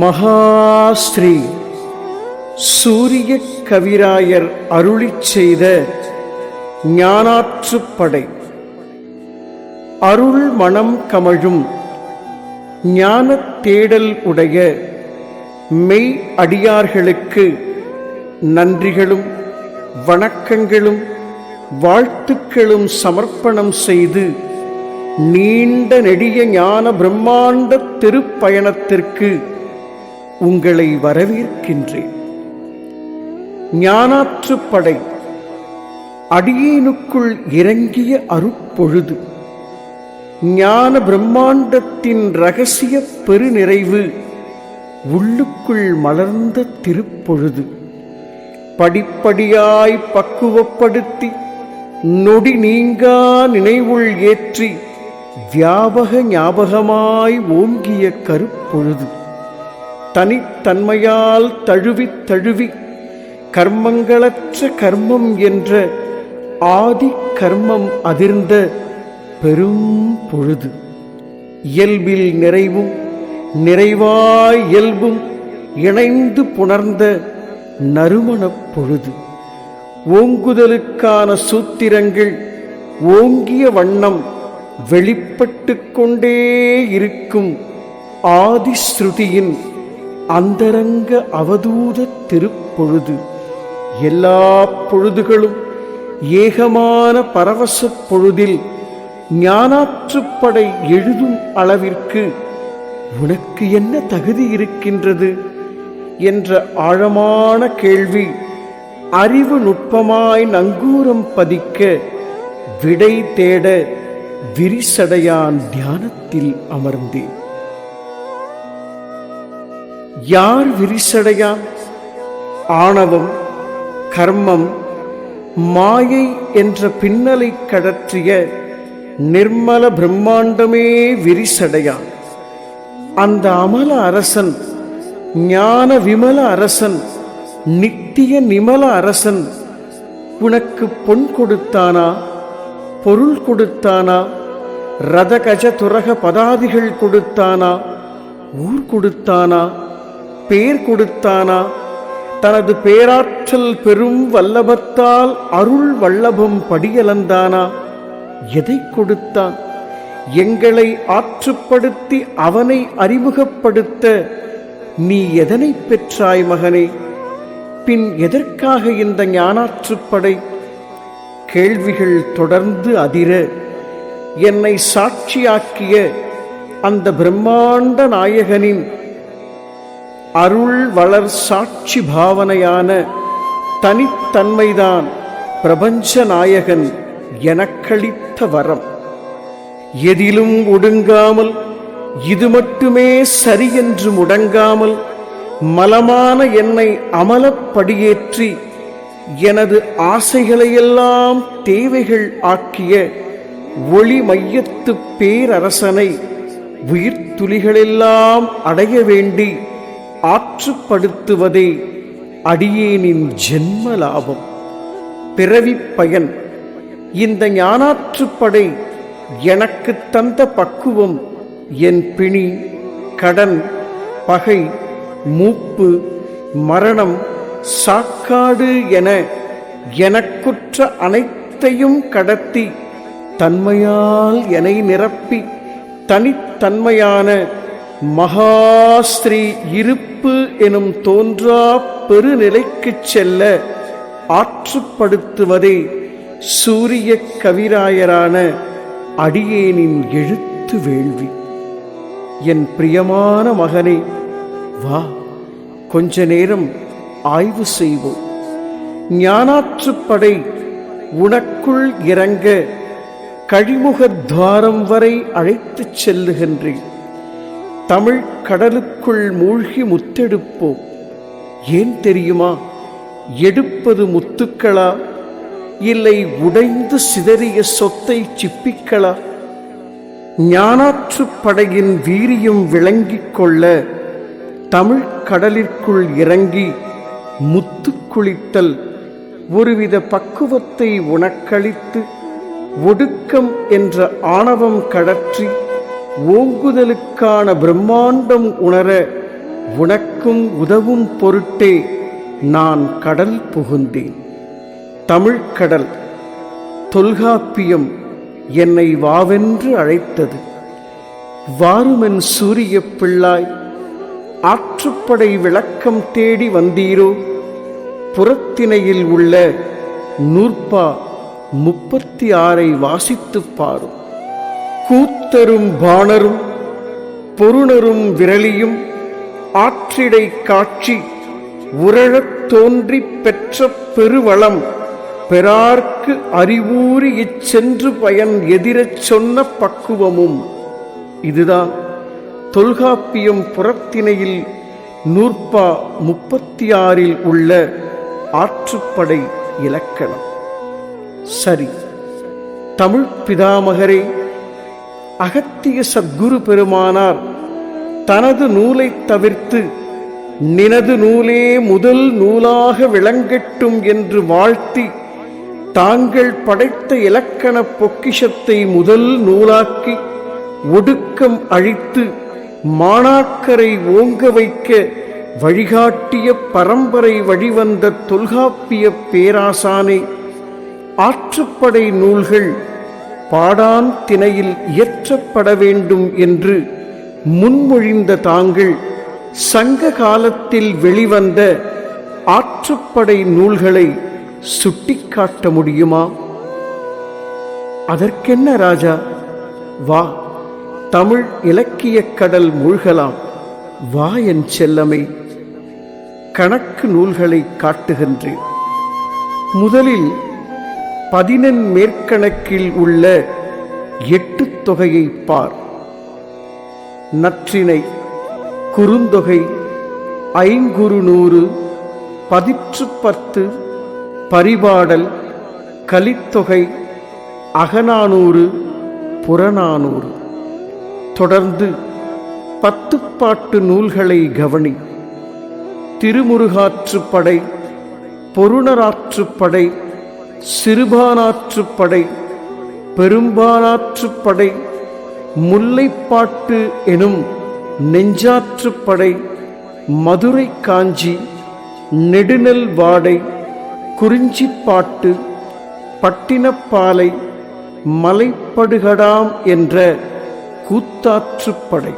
மகாஸ்ரீ சூரிய கவிராயர் அருளிச் செய்த ஞானாற்றுப்படை. அருள் மனம் கமழும் ஞானத் தேடல் உடைய மெய் அடியார்களுக்கு நன்றிகளும் வணக்கங்களும் வாழ்த்துக்களும் சமர்ப்பணம் செய்து நீண்ட நெடிய ஞான பிரம்மாண்ட திருப்பயணத்திற்கு உங்களை வரவேற்கின்றேன். ஞானாற்றுப்படை அடியேனுக்குள் இறங்கிய அருட்பொழுது, ஞான பிரம்மாண்டத்தின் இரகசிய பெருநிறைவு உள்ளுக்குள் மலர்ந்த திருப்பொழுது, படிப்படியாய் பக்குவப்படுத்தி நொடி நீங்கா நினைவுள் ஏற்றி வியாபக ஞாபகமாய் ஓங்கிய கருப்பொழுது, தனித்தன்மையால் தழுவி தழுவி கர்மங்களற்ற கர்மம் என்ற ஆதி கர்மம் அதிர்ந்த பெரும் பொழுது, இயல்பில் நிறைவும் நிறைவாய் இயல்பும் இணைந்து புணர்ந்த நறுமணப் பொழுது, ஓங்குதலுக்கான சூத்திரங்கள் ஓங்கிய வண்ணம் வெளிப்பட்டு கொண்டே இருக்கும் ஆதிஸ்ருதியின் அந்தரங்க அவதூத திருப்பொழுது, எல்லா பொழுதுகளும் ஏகமான பரவசப் பொழுதில் ஞானாற்றுப்படை எழுதும் அளவிற்கு உனக்கு என்ன தகுதி இருக்கின்றது என்ற ஆழமான கேள்வி அறிவு நுட்பமாய் நங்கூரம் பதிக்க விடை தேட விரிசடையான் தியானத்தில் அமர்ந்தேன். யார் விரிசடையான்? ஆணவம், கர்மம், மாயை என்ற பின்னலை கடற்றிய நிர்மல பிரம்மாண்டமே விரிசடையான். அந்த அமல அரசன், ஞான விமல அரசன், நித்திய நிமல அரசன் உனக்கு பொன் கொடுத்தானா, பொருள் கொடுத்தானா, ரதகஜ துரக பதாதிகள் கொடுத்தானா, ஊர் கொடுத்தானா, பேர் கொடுத்தானா, தனது பேராற்றல் பெரும் வல்லபத்தால் அருள் வல்லபம் படியலந்தானா? எதை கொடுத்தான்? எங்களை ஆற்றுப்படுத்தி அவனை அறிமுகப்படுத்த நீ எதனை பெற்றாய் மகனே? பின் எதற்காக இந்த ஞானாற்றுப்படை? கேள்விகள் தொடர்ந்து அதிர என்னை சாட்சியாக்கிய அந்த பிரம்மாண்ட நாயகனின் அருள் வளர் சாட்சி பாவனையான தனித்தன்மைதான் பிரபஞ்ச நாயகன் எனக்களித்த வரம். எதிலும் ஒடுங்காமல், இது மட்டுமே சரி என்று முடங்காமல், மலமான என்னை அமலப்படியேற்றி எனது ஆசைகளையெல்லாம் தேவைகள் ஆக்கிய ஒளி மையத்து பேரரசனை உயிர்த்துளிகளெல்லாம் அடைய வேண்டி ஆற்றுப்படுத்துவதே அடியேனின் ஜென்ம லாபம், பிறவிப் பயன். இந்த ஞானாற்றுப்படை எனக்கு தந்த பக்குவம் என் பிணி, கடன், பகை, மூப்பு, மரணம், சாக்காடு என எனக்குற்ற அனைத்தையும் கடத்தி தன்மையால் என்னை நிரப்பி தனித்தன்மையான மகாஸ்ரீ இருப்பு எனும் தோன்றா பெருநிலைக்குச் செல்ல ஆற்றுப்படுத்துவதே சூரிய கவிராயரான அடியேனின் எழுத்து வேள்வி. என் பிரியமான மகனே, வா, கொஞ்ச நேரம் ஆய்வு செய்வோம். ஞானாற்றுப்படை உனக்குள் இறங்க கழிமுகத்வாரம் வரை அழைத்துச் செல்லுகின்றேன். தமிழ் கடலுக்குள் மூழ்கி முத்தெடுப்போம். ஏன் தெரியுமா? எடுப்பது முத்துக்களா, இல்லை உடைந்து சிதறிய சொத்தை சிப்பிக்களா? ஞானாற்றுப்படையின் வீரியம் விளங்கிக் கொள்ள தமிழ் கடலிற்குள் இறங்கி முத்து குளித்தல் ஒருவித பக்குவத்தை உனக்களித்து ஒடுக்கம் என்ற ஆணவம் கடற்றி ஓங்குதலுக்கான பிரம்மாண்டம் உணர உனக்கும் உதவும் பொருட்டே நான் கடல் புகுந்தேன். தமிழ்க்கடல் தொல்காப்பியம் என்னை வாவென்று அழைத்தது. வாருமென் சூரிய பிள்ளாய், ஆற்றுப்படை விளக்கம் தேடி வந்தீரோ? புறத்திணையில் உள்ள நூற்பா 36 வாசித்துப் பாரும். கூத்தரும் பாணரும் பொருணரும் விரலியும் ஆற்றிடை காட்சி உரழத் தோன்றிப் பெற்ற பெருவளம் பெறார்க்கு அறிவூறி இச்சென்று பயன் எதிரச் சொன்ன பக்குவமும். இதுதான் தொல்காப்பியம் புறத்திணையில் நூற்பா 36 உள்ள ஆற்றுப்படை இலக்கணம். சரி, தமிழ் பிதாமகரே, அகத்திய சத்குரு பெருமானார் தனது நூலை தவிர்த்து நினது நூலே முதல் நூலாக விளங்கட்டும் என்று வாழ்த்தி தாங்கள் படைத்த இலக்கண பொக்கிஷத்தை முதல் நூலாக்கி ஒடுக்கம் அழித்து மாணாக்கரை ஓங்க வைக்க வழிகாட்டிய பரம்பரை வழிவந்த தொல்காப்பிய பேராசானே, ஆற்றுப்படை நூல்கள் பாடான் திணையில் இயற்றப்பட வேண்டும் என்று முன்மொழிந்த தாங்கள் சங்க காலத்தில் வெளிவந்த ஆற்றுப்படை நூல்களை சுட்டிக்காட்ட முடியுமா? அதற்கென்ன ராஜா, வா, தமிழ் இலக்கியக் கடல் மூழ்கலாம். வா என் செல்லமே, கணக்கு நூல்களை காட்டுகின்றேன். முதலில் 14 மேற்கணக்கில் உள்ள 8 தொகையை பார். நற்றிணை, குறுந்தொகை, ஐங்குறுநூறு, 10 பரிபாடல், கலித்தொகை, அகநானூறு, புறநானூறு. தொடர்ந்து 10 பாட்டு நூல்களை கவனி. திருமுருகாற்றுப்படை, பொருணராற்றுப்படை, சிறுபானாற்றுப்படை, பெரும்பானாற்றுப்படை, முல்லைப்பாட்டு எனும் நெஞ்சாற்றுப்படை, மதுரை காஞ்சி, நெடுநெல் வாடை, குறிஞ்சிப்பாட்டு, பட்டினப்பாலை, மலைப்படுகடாம் என்ற கூத்தாற்றுப்படை.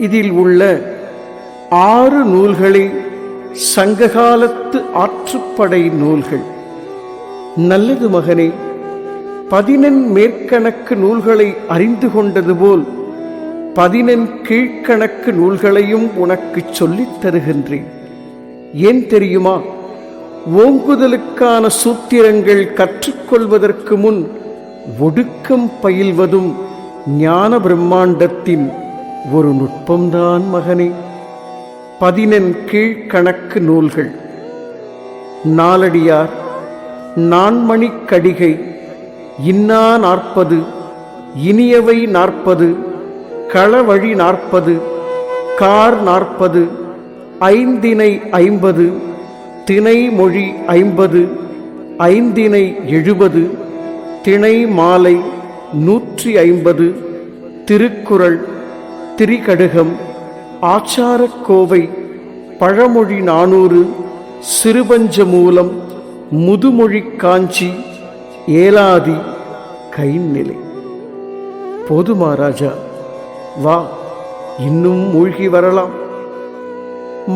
இதில் உள்ள 6 நூல்களே சங்ககாலத்து ஆற்றுப்படை நூல்கள். நல்லது மகனே, 14 மேற்கணக்கு நூல்களை அறிந்து கொண்டது போல் 14 கீழ்கணக்கு நூல்களையும் உனக்கு சொல்லித் தருகின்றேன். ஏன் தெரியுமா? ஓங்குதலுக்கான சூத்திரங்கள் கற்றுக்கொள்வதற்கு முன் ஒடுக்கம் பயில்வதும் ஞான பிரம்மாண்டத்தின் ஒரு நுட்பம்தான் மகனே. 14 கீழ்கணக்கு நூல்கள்: நாலடியார், நான்மணிக் கடிகை, இன்னா 40, இனியவை 40, களவழி 40, கார் 40, ஐந்திணை 50, திணைமொழி 50, ஐந்திணை 70, திணை மாலை 150, திருக்குறள், திரிகடுகம், ஆச்சாரக்கோவை, பழமொழி 400, சிறுபஞ்சமூலம், முதுமொழி காஞ்சி, ஏலாதி, கைநிலை. போதுமா ராஜா? வா, இன்னும் மூழ்கி வரலாம்.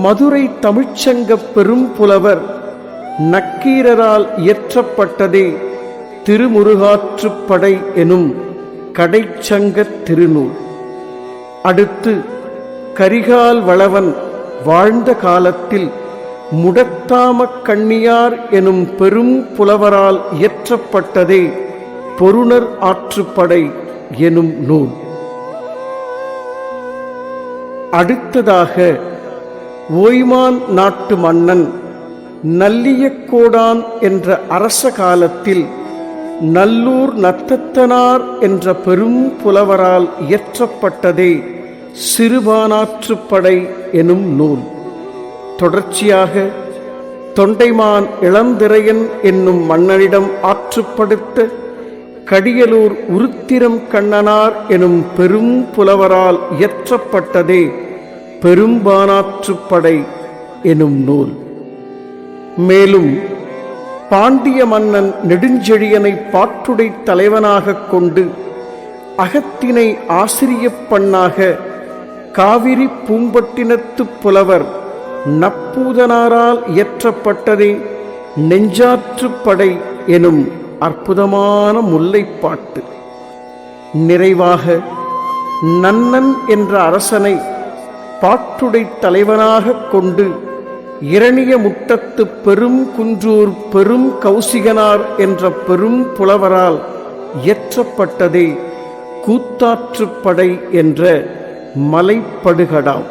மதுரை தமிழ்ச்சங்க பெரும் புலவர் நக்கீரரால் இயற்றப்பட்டதே திருமுருகாற்றுப்படை எனும் கடைச்சங்க திருநூல். அடுத்து கரிகால் வளவன் வாழ்ந்த காலத்தில் முடத்தாமக் கண்ணியார் எனும் பெரும் புலவரால் இயற்றப்பட்டதே பொருணர் ஆற்றுப்படை எனும் நூல். அடுத்ததாக ஓய்மான் நாட்டு மன்னன் நல்லியக்கோடான் என்ற அரச காலத்தில் நல்லூர் நத்தத்தனார் என்ற பெரும் புலவரால் இயற்றப்பட்டதே சிறுபானாற்றுப்படை எனும் நூல். தொடர்ச்சியாக தொண்டைமான் இளந்திரையன் என்னும் மன்னனிடம் ஆற்றுப்படுத்த கடியலூர் உருத்திரம் கண்ணனார் எனும் பெரும் புலவரால் இயற்றப்பட்டதே பெரும்பானாற்றுப்படை எனும் நூல். மேலும் பாண்டிய மன்னன் நெடுஞ்செழியனை பாட்டுடை தலைவனாகக் கொண்டு அகத்தினை ஆசிரியப் பண்ணாக காவிரி பூம்பட்டினத்துப் புலவர் நப்பூதனாரால் இயற்றப்பட்டதே நெஞ்சாற்றுப்படை எனும் அற்புதமான முல்லைப்பாட்டு. நிறைவாக நன்னன் என்ற அரசனை பாட்டுடை தலைவனாகக் கொண்டு இரணிய முட்டத்து பெரும் குன்றூர் பெரும் கௌசிகனார் என்ற பெரும் புலவரால் இயற்றப்பட்டதே கூத்தாற்றுப்படை என்ற மலைப்படுகடாம்.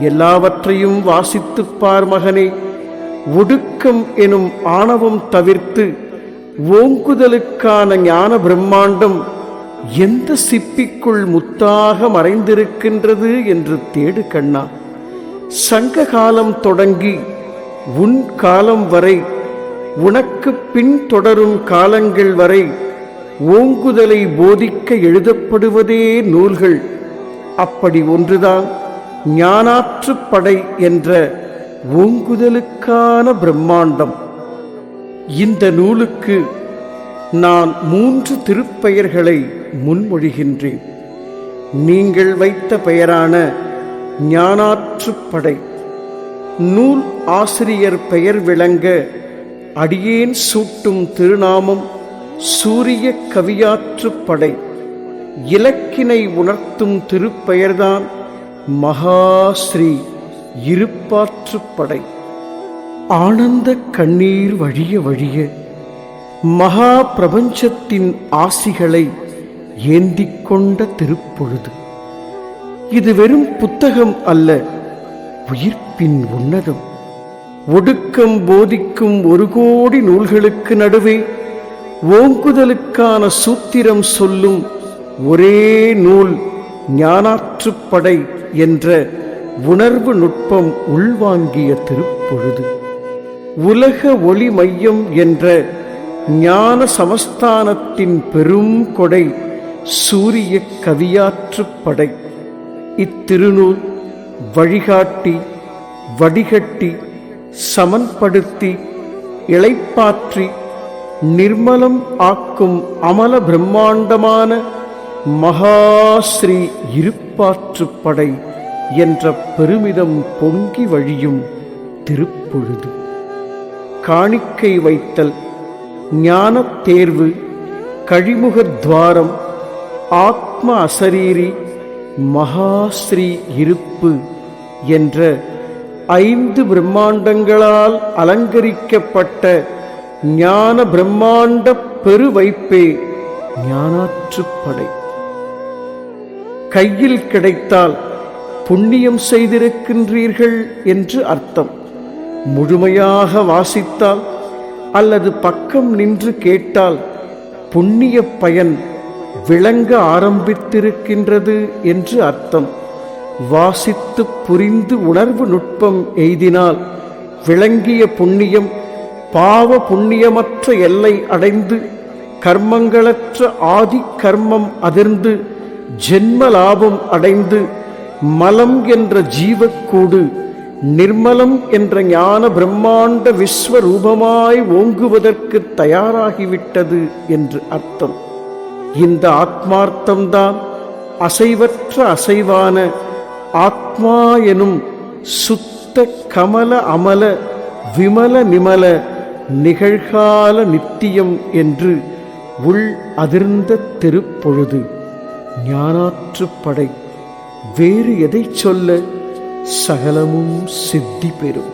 எல்லாவற்றையும் வாசித்துப் பார் மகனே. ஒடுக்கம் எனும் ஆணவம் தவிர்த்து ஓங்குதலுக்கான ஞான பிரம்மாண்டம் எந்த சிப்பிக்குள் முத்தாக மறைந்திருக்கின்றது என்று தேடு கண்ணா. சங்க காலம் தொடங்கி உன் காலம் வரை, உனக்கு பின் தொடரும் காலங்கள் வரை ஓங்குதலை போதிக்க எழுதப்படுவதே நூல்கள். அப்படி ஒன்றுதான் ஞானாற்றுப்படை என்ற ஓங்குதலுக்கான பிரம்மாண்டம். இந்த நூலுக்கு நான் 3 திருப்பெயர்களை முன்மொழிகின்றேன். நீங்கள் வைத்த பெயரான ஞானாற்றுப்படை. நூல் ஆசிரியர் பெயர் விளங்க அடியேன் சூட்டும் திருநாமம் சூரிய கவியாற்றுப்படை. இலக்கினை உணர்த்தும் திருப்பெயர்தான் மகாஸ்ரீ இருப்பாற்றுப்படை. ஆனந்த கண்ணீர் வழிய வழிய மகா பிரபஞ்சத்தின் ஆசிகளை ஏந்திக் கொண்ட திருப்பொழுது. இது வெறும் புத்தகம் அல்ல, உயிர்ப்பின் உன்னதம். ஒடுக்கம் போதிக்கும் 1 கோடி நூல்களுக்கு நடுவே ஓங்குதலுக்கான சூத்திரம் சொல்லும் ஒரே நூல் ஞானாற்றுப்படை என்ற உணர்வு நுட்பம் உள்வாங்கிய திருப்பொழுது. உலக ஒளி மையம் என்ற ஞான சமஸ்தானத்தின் பெரும் கொடை சூரிய கவியாற்றுப்படை. இத்திருநூல் வழிகாட்டி, வடிகட்டி, சமன்படுத்தி, இளைப்பாற்றி, நிர்மலம் ஆக்கும் அமல பிரம்மாண்டமான மகாஸ்ரீ இருப்பாற்றுப்படை என்ற பெருமிதம் பொங்கி வழியும் திருப்பொழுது. காணிக்கை வைத்தல், ஞானத் தேர்வு, கழிமுகத்வாரம், ஆத்ம அசரீரி, மகாஸ்ரீ இருப்பு என்ற 5 பிரம்மாண்டங்களால் அலங்கரிக்கப்பட்ட ஞான பிரம்மாண்ட பெருவைப்பே ஞானாற்றுப்படை. கையில் கிடைத்தால் புண்ணியம் செய்திருக்கின்றீர்கள் என்று அர்த்தம். முழுமையாக வாசித்தால் அல்லது பக்கம் நின்று கேட்டால் புண்ணிய பயன் விளங்க ஆரம்பித்திருக்கின்றது என்று அர்த்தம். வாசித்து புரிந்து உணர்வு நுட்பம் எய்தினால் விளங்கிய புண்ணியம் பாவ புண்ணியமற்ற எல்லை அடைந்து கர்மங்களற்ற ஆதி கர்மம் அதிர்ந்து ஜென்ம லாபம் அடைந்து மலம் என்ற ஜீவக்கூடு நிர்மலம் என்ற ஞான பிரம்மாண்ட விஸ்வரூபமாய் ஓங்குவதற்கு தயாராகிவிட்டது என்று அர்த்தம். இந்த ஆத்மார்த்தம்தான் அசைவற்ற அசைவான ஆத்மா எனும் சுத்த கமல அமல விமல நிமல நிகழ்கால நித்தியம் என்று உள் அதிர்ந்த திருப்பொழுது. ஞானாற்றுப்படை வேறு எதை சொல்ல? சகலமும் சித்தி பெறும்.